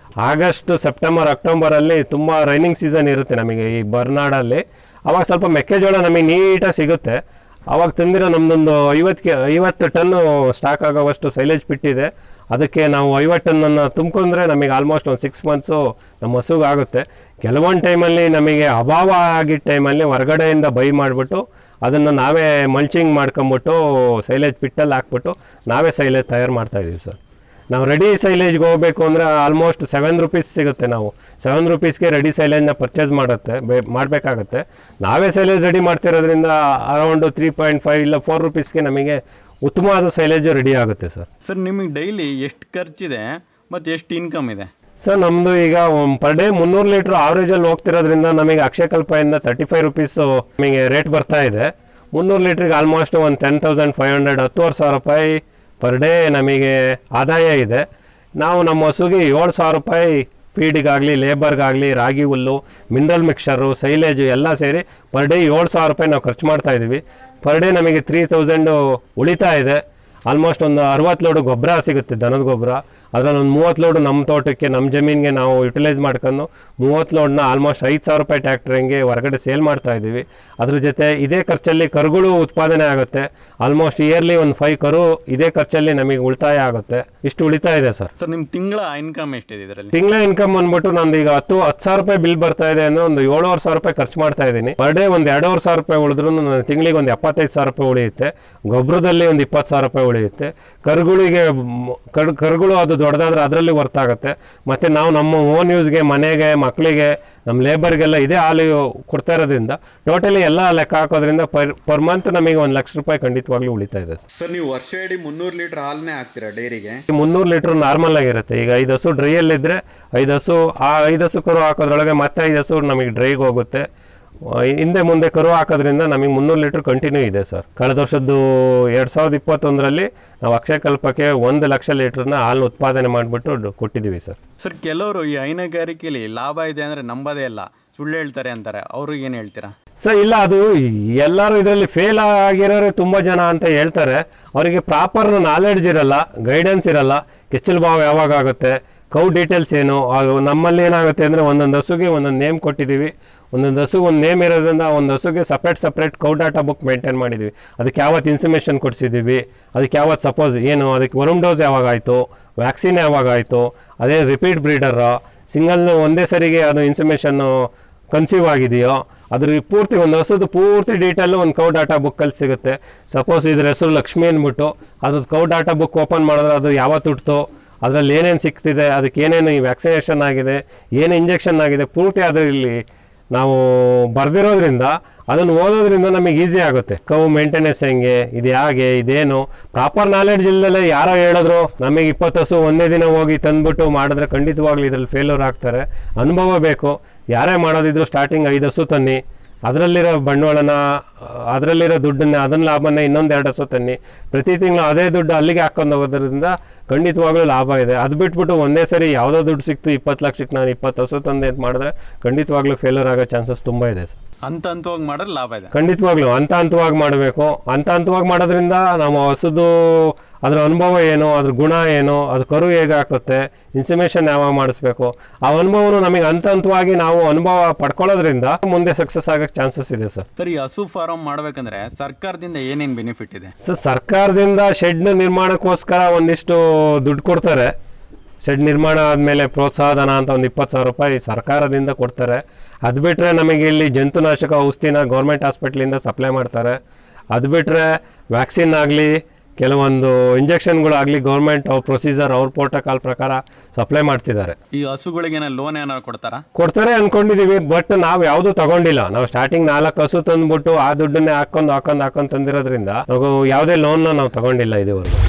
ಆಗಸ್ಟ್, ಸೆಪ್ಟೆಂಬರ್, ಅಕ್ಟೋಬರಲ್ಲಿ ತುಂಬ ರೈನಿಂಗ್ ಸೀಸನ್ ಇರುತ್ತೆ ನಮಗೆ ಈ ಬರ್ನಾಡಲ್ಲಿ. ಆವಾಗ ಸ್ವಲ್ಪ ಮೆಕ್ಕೆಜೋಳ ನಮಗೆ ನೀಟಾಗಿ ಸಿಗುತ್ತೆ. ಆವಾಗ ತಂದಿರೋ ನಮ್ಮದೊಂದು 50 ಟನ್ನು ಸ್ಟಾಕ್ ಆಗೋವಷ್ಟು ಸೈಲೇಜ್ ಬಿಟ್ಟಿದೆ. ಅದಕ್ಕೆ ನಾವು 50 ಟನ್ನನ್ನು ತುಂಬ್ಕೊಂಡ್ರೆ ನಮಗೆ ಆಲ್ಮೋಸ್ಟ್ ಒಂದು 6 ಮಂತ್ಸು ನಮ್ಮ ಹಸುಗೆ ಆಗುತ್ತೆ. ಕೆಲವೊಂದು ಟೈಮಲ್ಲಿ ನಮಗೆ ಅಭಾವ ಆಗಿದ್ದ ಟೈಮಲ್ಲಿ ಹೊರಗಡೆಯಿಂದ ಬೈ ಮಾಡಿಬಿಟ್ಟು ಅದನ್ನು ನಾವೇ ಮಲ್ಚಿಂಗ್ ಮಾಡ್ಕೊಂಬಿಟ್ಟು ಸೈಲೇಜ್ ಪಿಟ್ಟಲ್ಲಿ ಹಾಕ್ಬಿಟ್ಟು ನಾವೇ ಸೈಲೇಜ್ ತಯಾರು ಮಾಡ್ತಾಯಿದ್ದೀವಿ ಸರ್. ನಾವು ರೆಡಿ ಸೈಲೇಜ್ಗೆ ಹೋಗಬೇಕು ಅಂದರೆ ಆಲ್ಮೋಸ್ಟ್ 7 ರೂಪೀಸ್ ಸಿಗುತ್ತೆ. ನಾವು 7 ರೂಪೀಸ್ಗೆ ರೆಡಿ ಸೈಲೇಜ್ನ ಪರ್ಚೇಸ್ ಮಾಡಬೇಕಾಗತ್ತೆ. ನಾವೇ ಸೈಲೇಜ್ ರೆಡಿ ಮಾಡ್ತಿರೋದ್ರಿಂದ ಅರೌಂಡು 3.5 ಇಲ್ಲ 4 ರೂಪೀಸ್ಗೆ ನಮಗೆ ಉತ್ತಮವಾದ ಸೈಲೇಜು ರೆಡಿ ಆಗುತ್ತೆ ಸರ್. ಸರ್ ನಿಮಗೆ ಡೈಲಿ ಎಷ್ಟು ಖರ್ಚಿದೆ ಮತ್ತು ಎಷ್ಟು ಇನ್ಕಮ್ ಇದೆ? ಸರ್ ನಮ್ಮದು ಈಗ ಪರ್ ಡೇ 300 ಲೀಟ್ರ್ ಆವ್ರೇಜಲ್ಲಿ ಹೋಗ್ತಿರೋದ್ರಿಂದ ನಮಗೆ ಅಕ್ಷಯಕಲ್ಪದಿಂದ 35 ರೂಪೀಸು ನಮಗೆ ರೇಟ್ ಬರ್ತಾ ಇದೆ. 300 ಲೀಟ್ರಿಗೆ ಆಲ್ಮೋಸ್ಟ್ ಒಂದು 10,500 10,000 ರೂಪಾಯಿ ಪರ್ ಡೇ ನಮಗೆ ಆದಾಯ ಇದೆ. ನಾವು ನಮ್ಮ ಹಸುಗೆ 7,000 ರೂಪಾಯಿ ಫೀಡಿಗಾಗಲಿ, ಲೇಬರ್ಗಾಗಲಿ, ರಾಗಿ ಹುಲ್ಲು, ಮಿನರಲ್ ಮಿಕ್ಸ್ಚರು, ಸೈಲೇಜು ಎಲ್ಲ ಸೇರಿ ಪರ್ ಡೇ 7,000 ರೂಪಾಯಿ ನಾವು ಖರ್ಚು ಮಾಡ್ತಾಯಿದ್ದೀವಿ. ಪರ್ ಡೇ ನಮಗೆ 3,000 ಉಳಿತಾ ಇದೆ. ಆಲ್ಮೋಸ್ಟ್ ಒಂದು 60 ಲೋಡು ಗೊಬ್ಬರ ಸಿಗುತ್ತೆ, ದನದ ಗೊಬ್ಬರ. ಅದರಲ್ಲಿ ಒಂದು 30 ಲೋಡು ನಮ್ಮ ತೋಟಕ್ಕೆ, ನಮ್ಮ ಜಮೀನಿಗೆ ನಾವು ಯುಟಿಲೈಸ್ ಮಾಡ್ಕೊಂಡು 30 ಲೋಡನ್ನ ಆಲ್ಮೋಸ್ಟ್ 5,000 ರೂಪಾಯಿ ಟ್ಯಾಕ್ಟ್ರಂಗೆ ಹೊರಗಡೆ ಸೇಲ್ ಮಾಡ್ತಾ ಇದ್ದೀವಿ. ಅದ್ರ ಜೊತೆ ಇದೇ ಖರ್ಚಲ್ಲಿ ಕರುಗಳು ಉತ್ಪಾದನೆ ಆಗುತ್ತೆ. ಆಲ್ಮೋಸ್ಟ್ ಇಯರ್ಲಿ ಒಂದು 5 ಕರು ಇದೇ ಖರ್ಚಲ್ಲಿ ನಮಗೆ ಉಳಿತಾಯ ಆಗುತ್ತೆ. ಇಷ್ಟು ಉಳಿತಾಯ ಇದೆ ಸರ್. ಸರ್ ನಿಮ್ಮ ತಿಂಗಳ ಇನ್ಕಮ್ ಎಷ್ಟಿದೆ ಇದರಲ್ಲಿ? ತಿಂಗಳ ಇನ್ಕಮ್ ಅಂದ್ಬಿಟ್ಟು ನಂದು ಈಗ 10,000 ರೂಪಾಯಿ ಬಿಲ್ ಬರ್ತಾ ಇದೆ ಅಂದ್ರೆ ಒಂದು 7,500 ರೂಪಾಯಿ ಖರ್ಚು ಮಾಡ್ತಾ ಇದ್ದೀನಿ. ಪರ್ ಡೇ ಒಂದು 2,500 ರೂಪಾಯಿ ಉಳಿದ್ರು ನನ್ನ ತಿಂಗಳಿಗೆ ಒಂದು 75,000 ರೂಪಾಯಿ ಉಳಿಯುತ್ತೆ. ಗೊಬ್ಬರದಲ್ಲಿ ಒಂದು 20,000 ರೂಪಾಯಿ ಉಳಿಯುತ್ತೆ. ಕರುಗಳು ಅದು ದೊಡ್ಡದಾದ್ರೆ ಅದರಲ್ಲಿ ವರ್ತ್ ಆಗುತ್ತೆ. ಮತ್ತು ನಾವು ನಮ್ಮ ಓನ್ ಯೂಸ್ಗೆ, ಮನೆಗೆ, ಮಕ್ಕಳಿಗೆ, ನಮ್ಮ ಲೇಬರ್ಗೆಲ್ಲ ಇದೇ ಹಾಲು ಕೊಡ್ತಾ ಇರೋದ್ರಿಂದ ಟೋಟಲಿ ಎಲ್ಲ ಲೆಕ್ಕ ಹಾಕೋದ್ರಿಂದ ಪರ್ ಮಂತ್ ನಮಗೆ 1,00,000 ರೂಪಾಯಿ ಖಂಡಿತವಾಗ್ಲೂ ಉಳಿತಾ ಇದೆ ಸರ್. ನೀವು ವರ್ಷ ಇಡೀ 300 ಲೀಟರ್ ಹಾಲನ್ನೇ ಹಾಕ್ತೀರಾ ಡೈರಿಗೆ? 300 ಲೀಟ್ರ್ ನಾರ್ಮಲ್ ಆಗಿರುತ್ತೆ. ಈಗ 5 ಹಸು ಡ್ರೈಯಲ್ಲಿದ್ದರೆ 5 ಹಸು, ಆ 5 ಹಸು ಕರು ಹಾಕೋದ್ರೊಳಗೆ ಮತ್ತೆ 5 ಹಸು ನಮಗೆ ಡ್ರೈಗೆ ಹೋಗುತ್ತೆ. ಹಿಂದೆ ಮುಂದೆ ಕರು ಹಾಕೋದ್ರಿಂದ ನಮಗೆ 300 ಲೀಟ್ರ್ ಕಂಟಿನ್ಯೂ ಇದೆ ಸರ್. ಕಳೆದ ವರ್ಷದ್ದು 2021ರಲ್ಲಿ ನಾವು ಅಕ್ಷಯಕಲ್ಪಕ್ಕೆ 1,00,000 ಲೀಟ್ರನ್ನ ಹಾಲು ಉತ್ಪಾದನೆ ಮಾಡಿಬಿಟ್ಟು ಕೊಟ್ಟಿದ್ದೀವಿ ಸರ್. ಸರ್, ಕೆಲವರು ಈ ಹೈನುಗಾರಿಕೆಯಲ್ಲಿ ಲಾಭ ಇದೆ ಅಂದರೆ ನಂಬೋದೇ ಇಲ್ಲ, ಸುಳ್ಳು ಹೇಳ್ತಾರೆ ಅಂತಾರೆ. ಅವ್ರಿಗೆ ಏನು ಹೇಳ್ತೀರಾ? ಸರ್ ಇಲ್ಲ, ಅದು ಎಲ್ಲರೂ ಇದರಲ್ಲಿ ಫೇಲ್ ಆಗಿರೋರು ತುಂಬ ಜನ ಅಂತ ಹೇಳ್ತಾರೆ. ಅವರಿಗೆ ಪ್ರಾಪರ್ ನಾಲೆಡ್ಜ್ ಇರಲ್ಲ, ಗೈಡೆನ್ಸ್ ಇರಲ್ಲ. ಕೆಚ್ಚಲು ಭಾವ ಯಾವಾಗ ಆಗುತ್ತೆ, ಕೌ ಡೀಟೇಲ್ಸ್ ಏನು, ನಮ್ಮಲ್ಲಿ ಏನಾಗುತ್ತೆ ಅಂದರೆ ಒಂದೊಂದು ಹಸುಗೆ ಒಂದೊಂದು ನೇಮ್ ಕೊಟ್ಟಿದ್ದೀವಿ. ಒಂದೊಂದು ಹಸುಗೆ ಒಂದು ನೇಮ್ ಇರೋದ್ರಿಂದ ಒಂದು ಹಸುಗೆ separate cow data book maintain ಮಾಡಿದ್ದೀವಿ. ಅದಕ್ಕೆ ಯಾವತ್ತು ಇನ್ಫಾರ್ಮೇಷನ್ ಕೊಡಿಸಿದ್ದೀವಿ, ಅದಕ್ಕೆ ಯಾವತ್ತು ಸಪೋಸ್ ಏನು, ಅದಕ್ಕೆ ವರ್ಮ್ ಡೋಸ್ ಯಾವಾಗ ಆಯಿತು, ವ್ಯಾಕ್ಸಿನ್ ಯಾವಾಗ ಆಯಿತು, ಅದೇ ರಿಪೀಟ್ ಬ್ರೀಡರು, ಸಿಂಗಲ್ ಒಂದೇ ಸರಿಗೆ ಅದು ಇನ್ಫಾರ್ಮೇಷನ್ನು ಕನ್ಸೀವ್ ಆಗಿದೆಯೋ, ಅದ್ರ ಪೂರ್ತಿ ಒಂದು ಹಸುದು ಪೂರ್ತಿ ಡೀಟೇಲು ಒಂದು ಕೌ ಡಾಟಾ ಬುಕ್ಕಲ್ಲಿ ಸಿಗುತ್ತೆ. ಸಪೋಸ್ ಇದ್ರ ಹೆಸರು ಲಕ್ಷ್ಮಿ ಅಂದ್ಬಿಟ್ಟು ಅದ್ರದ್ದು ಕೌ ಡಾಟಾ ಬುಕ್ ಓಪನ್ ಮಾಡಿದ್ರೆ ಅದು ಯಾವತ್ತು ಹುಟ್ಟಿತು, ಅದರಲ್ಲಿ ಏನೇನು ಸಿಗ್ತಿದೆ, ಅದಕ್ಕೆ ಏನೇನು ಈ ವ್ಯಾಕ್ಸಿನೇಷನ್ ಆಗಿದೆ, ಏನು ಇಂಜೆಕ್ಷನ್ ಆಗಿದೆ, ಪೂರ್ತಿ ಅದರಲ್ಲಿ ನಾವು ಬರೆದಿರೋದ್ರಿಂದ ಅದನ್ನು ಓದೋದ್ರಿಂದ ನಮಗೆ ಈಸಿ ಆಗುತ್ತೆ. ಕೌ ಮೇಂಟೆನೆನ್ಸ್ ಹೆಂಗೆ, ಇದು ಹೇಗೆ, ಇದೇನು ಪ್ರಾಪರ್ ನಾಲೆಡ್ಜ್ ಇಲ್ಲದಲ್ಲೇ ಯಾರೋ ಹೇಳಿದ್ರು ನಮಗೆ 20 ಹಸು ಒಂದೇ ದಿನ ಹೋಗಿ ತಂದುಬಿಟ್ಟು ಮಾಡಿದ್ರೆ ಖಂಡಿತವಾಗ್ಲೂ ಇದರಲ್ಲಿ ಫೇಲ್ಯೂರ್ ಆಗ್ತಾರೆ. ಅನುಭವ ಬೇಕು. ಯಾರೇ ಮಾಡೋದಿದ್ರು ಸ್ಟಾರ್ಟಿಂಗ್ 5 ಹಸು ತನ್ನಿ, ಅದರಲ್ಲಿರೋ ಬಂಡವಾಳನ, ಅದರಲ್ಲಿರೋ ದುಡ್ಡನ್ನ, ಅದನ್ನ ಲಾಭನ ಇನ್ನೊಂದು 2 ಹಸು ತನ್ನಿ, ಪ್ರತಿ ತಿಂಗಳು ಅದೇ ದುಡ್ಡು ಅಲ್ಲಿಗೆ ಹಾಕೊಂಡು ಹೋಗೋದ್ರಿಂದ ಖಂಡಿತವಾಗ್ಲೂ ಲಾಭ ಇದೆ. ಅದು ಬಿಟ್ಬಿಟ್ಟು ಒಂದೇ ಸರಿ ಯಾವುದೋ ದುಡ್ಡು ಸಿಕ್ತು 20 ಲಕ್ಷಕ್ಕೆ ನಾನು 20 ಹಸು ತಂದೆ ಅಂತ ಮಾಡಿದ್ರೆ ಖಂಡಿತವಾಗ್ಲೂ ಫೇಲ್ಯೂರ್ ಆಗೋ ಚಾನ್ಸಸ್ ತುಂಬ ಇದೆ ಸರ್. ಹಂತವಾಗಿ ಮಾಡಿದ್ರೆ ಲಾಭ ಇದೆ. ಖಂಡಿತವಾಗ್ಲೂ ಹಂತವಾಗಿ ಮಾಡಬೇಕು. ಹಂತವಾಗಿ ಮಾಡೋದ್ರಿಂದ ನಾವು ಹಸುದು ಅದರ ಅನುಭವ ಏನು, ಅದ್ರ ಗುಣ ಏನು, ಅದು ಕರು ಹೇಗೆ ಹಾಕುತ್ತೆ, ಇನ್ಫಾರ್ಮೇಷನ್ ಯಾವಾಗ ಮಾಡಿಸ್ಬೇಕು, ಆ ಅನುಭವನು ನಮಗೆ ಹಂತವಾಗಿ ನಾವು ಅನುಭವ ಪಡ್ಕೊಳ್ಳೋದ್ರಿಂದ ಮುಂದೆ ಸಕ್ಸಸ್ ಆಗೋಕ್ಕೆ ಚಾನ್ಸಸ್ ಇದೆ ಸರ್. ಸರ್, ಈ ಹಸು ಫಾರಂ ಮಾಡಬೇಕಂದ್ರೆ ಸರ್ಕಾರದಿಂದ ಏನೇನು ಬೆನಿಫಿಟ್ ಇದೆ ಸರ್? ಸರ್ಕಾರದಿಂದ ಶೆಡ್ ನಿರ್ಮಾಣಕ್ಕೋಸ್ಕರ ಒಂದಿಷ್ಟು ದುಡ್ಡು ಕೊಡ್ತಾರೆ. ಶೆಡ್ ನಿರ್ಮಾಣ ಆದಮೇಲೆ ಪ್ರೋತ್ಸಾಹಧನ ಅಂತ ಒಂದು 20,000 ರೂಪಾಯಿ ಸರ್ಕಾರದಿಂದ ಕೊಡ್ತಾರೆ. ಅದು ಬಿಟ್ಟರೆ ನಮಗೆ ಇಲ್ಲಿ ಜಂತುನಾಶಕ ಔಷಧಿನ ಗೌರ್ಮೆಂಟ್ ಹಾಸ್ಪಿಟ್ಲಿಂದ ಸಪ್ಲೈ ಮಾಡ್ತಾರೆ. ಅದು ಬಿಟ್ಟರೆ ವ್ಯಾಕ್ಸಿನ್ ಆಗಲಿ, ಕೆಲವೊಂದು ಇಂಜೆಕ್ಷನ್ಗಳಾಗಲಿ ಗೌರ್ಮೆಂಟ್ ಅವ್ರ ಪ್ರೊಸೀಜರ್, ಅವ್ರ ಪ್ರೋಟೋಕಾಲ್ ಪ್ರಕಾರ ಸಪ್ಲೈ ಮಾಡ್ತಿದ್ದಾರೆ. ಈ ಹಸುಗಳಿಗೆ ಲೋನ್ ಏನಾದ್ರು ಕೊಡ್ತಾರೆ ಅಂದ್ಕೊಂಡಿದ್ದೀವಿ. ಬಟ್ ನಾವು ಯಾವುದೂ ತಗೊಂಡಿಲ್ಲ. ನಾವು ಸ್ಟಾರ್ಟಿಂಗ್ 4 ಹಸು ತಂದುಬಿಟ್ಟು ಆ ದುಡ್ಡನ್ನೇ ಹಾಕೊಂಡು ತಂದಿರೋದ್ರಿಂದ ನಾವು ಯಾವುದೇ ಲೋನ್ನ ನಾವು ತಗೊಂಡಿಲ್ಲ ಇದುವರೆಗೂ.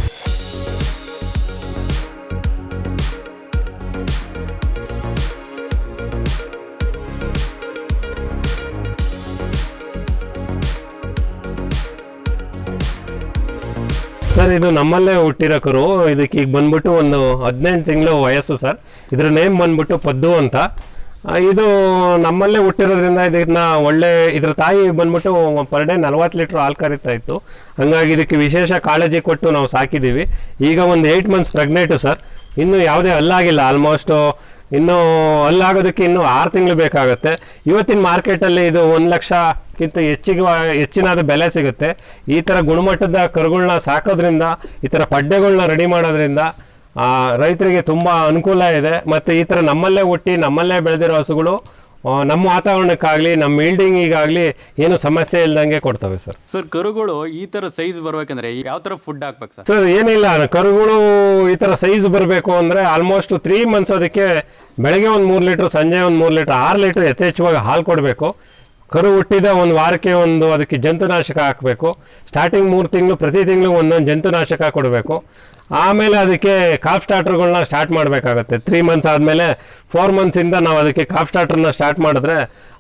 ಸರ್, ಇದು ನಮ್ಮಲ್ಲೇ ಹುಟ್ಟಿರೋ ಕರು. ಇದಕ್ಕೆ ಈಗ ಬಂದ್ಬಿಟ್ಟು ಒಂದು 18 ತಿಂಗಳು ವಯಸ್ಸು ಸರ್. ಇದರ ನೇಮ್ ಬಂದ್ಬಿಟ್ಟು ಪದ್ದು ಅಂತ. ಇದು ನಮ್ಮಲ್ಲೇ ಹುಟ್ಟಿರೋದ್ರಿಂದ ಇದನ್ನ ಇದ್ರ ತಾಯಿ ಬಂದ್ಬಿಟ್ಟು ಪರ್ ಡೇ 40 ಲೀಟ್ರ್ ಹಾಲು ಕರಿತಾ ಇತ್ತು. ಹಾಗಾಗಿ ಇದಕ್ಕೆ ವಿಶೇಷ ಕಾಳಜಿ ಕೊಟ್ಟು ನಾವು ಸಾಕಿದ್ದೀವಿ. ಈಗ ಒಂದು 8 ಮಂತ್ಸ್ ಪ್ರೆಗ್ನೆಂಟು ಸರ್. ಇನ್ನೂ ಯಾವುದೇ ಹಲ್ಲಾಗಿಲ್ಲ. ಆಲ್ಮೋಸ್ಟು ಇನ್ನೂ ಹಲ್ಲಾಗೋದಕ್ಕೆ ಇನ್ನೂ 6 ತಿಂಗಳು ಬೇಕಾಗುತ್ತೆ. ಇವತ್ತಿನ ಮಾರ್ಕೆಟಲ್ಲಿ ಇದು 1,00,000ಕ್ಕಿಂತ ಹೆಚ್ಚಿನಾದ ಬೆಲೆ ಸಿಗುತ್ತೆ. ಈ ಥರ ಗುಣಮಟ್ಟದ ಕರುಗಳನ್ನ ಸಾಕೋದ್ರಿಂದ, ಈ ಥರ ಪಡ್ಡೆಗಳನ್ನ ರೆಡಿ ಮಾಡೋದ್ರಿಂದ ರೈತರಿಗೆ ತುಂಬ ಅನುಕೂಲ ಇದೆ. ಮತ್ತು ಈ ಥರ ನಮ್ಮಲ್ಲೇ ಹುಟ್ಟಿ ನಮ್ಮಲ್ಲೇ ಬೆಳೆದಿರೋ ಹಸುಗಳು ನಮ್ಮ ವಾತಾವರಣಕ್ಕಾಗಲಿ, ನಮ್ಮ ಈಲ್ಡಿಂಗಿಗಾಗಲಿ ಏನು ಸಮಸ್ಯೆ ಇಲ್ದಂಗೆ ಕೊಡ್ತವೆ ಸರ್. ಸರ್, ಕರುಗಳು ಈ ಥರ ಸೈಜ್ ಬರ್ಬೇಕಂದ್ರೆ ಯಾವ ಥರ ಫುಡ್ ಹಾಕ್ಬೇಕು ಸರ್? ಸರ್, ಏನಿಲ್ಲ, ಕರುಗಳು ಈ ಥರ ಸೈಜ್ ಬರಬೇಕು ಅಂದರೆ ಆಲ್ಮೋಸ್ಟ್ 3 ಮಂತ್ಸ್ ಅದಕ್ಕೆ ಬೆಳಗ್ಗೆ ಒಂದು 3 ಲೀಟ್ರ್, ಸಂಜೆ ಒಂದು 3 ಲೀಟ್ರ್, 6 ಲೀಟ್ರ್ ಯಥೇಚ್ಛವಾಗಿ ಹಾಲು ಕೊಡಬೇಕು. ಕರು ಹುಟ್ಟಿದ ಒಂದು ವಾರಕ್ಕೆ ಅದಕ್ಕೆ ಜಂತುನಾಶಕ ಹಾಕಬೇಕು. ಸ್ಟಾರ್ಟಿಂಗ್ 3 ತಿಂಗಳು ಪ್ರತಿ ತಿಂಗಳು ಒಂದೊಂದು ಜಂತುನಾಶಕ ಕೊಡಬೇಕು. ಆಮೇಲೆ ಅದಕ್ಕೆ ಕಾಫ್ ಸ್ಟಾರ್ಟರ್ಗಳನ್ನ ಸ್ಟಾರ್ಟ್ ಮಾಡಬೇಕಾಗತ್ತೆ. 3 ಮಂತ್ಸ್ ಆದಮೇಲೆ 4 ಮಂತ್ಸಿಂದ ನಾವು ಅದಕ್ಕೆ ಕಾಫ್ ಸ್ಟಾರ್ಟರ್ನ ಸ್ಟಾರ್ಟ್ ಮಾಡಿದ್ರೆ